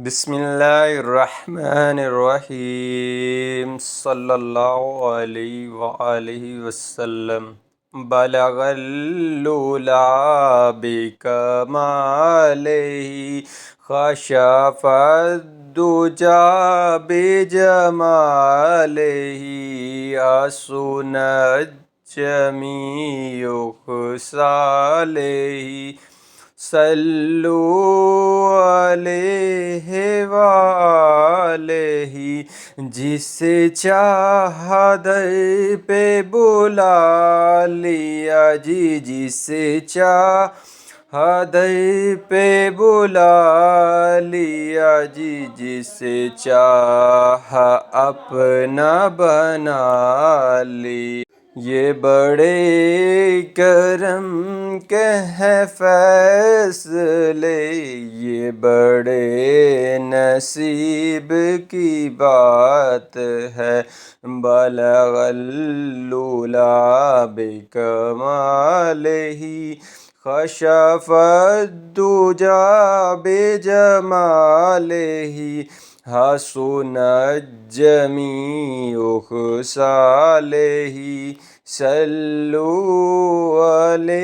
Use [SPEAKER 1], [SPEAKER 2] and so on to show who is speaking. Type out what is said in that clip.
[SPEAKER 1] بسم اللہ الرحمن الرحیم صلی اللہ علیہ وآلہ وسلم بلغ العلا بکمالہ خشف الدجى بجمالہ حسن جمیع خصالہ صلو علیہ وآلہ جسے چاہا در پہ بلا لیا جی جسے چاہا در پہ بلا لیا جی جسے چاہا اپنا بنا لیا یہ بڑے کرم کے ہیں فیصلے یہ بڑے نصیب کی بات ہے بلغ العلا بکمالہ خشف الدجى بجمالہ حسن جمیع خصالہ صلو علیہ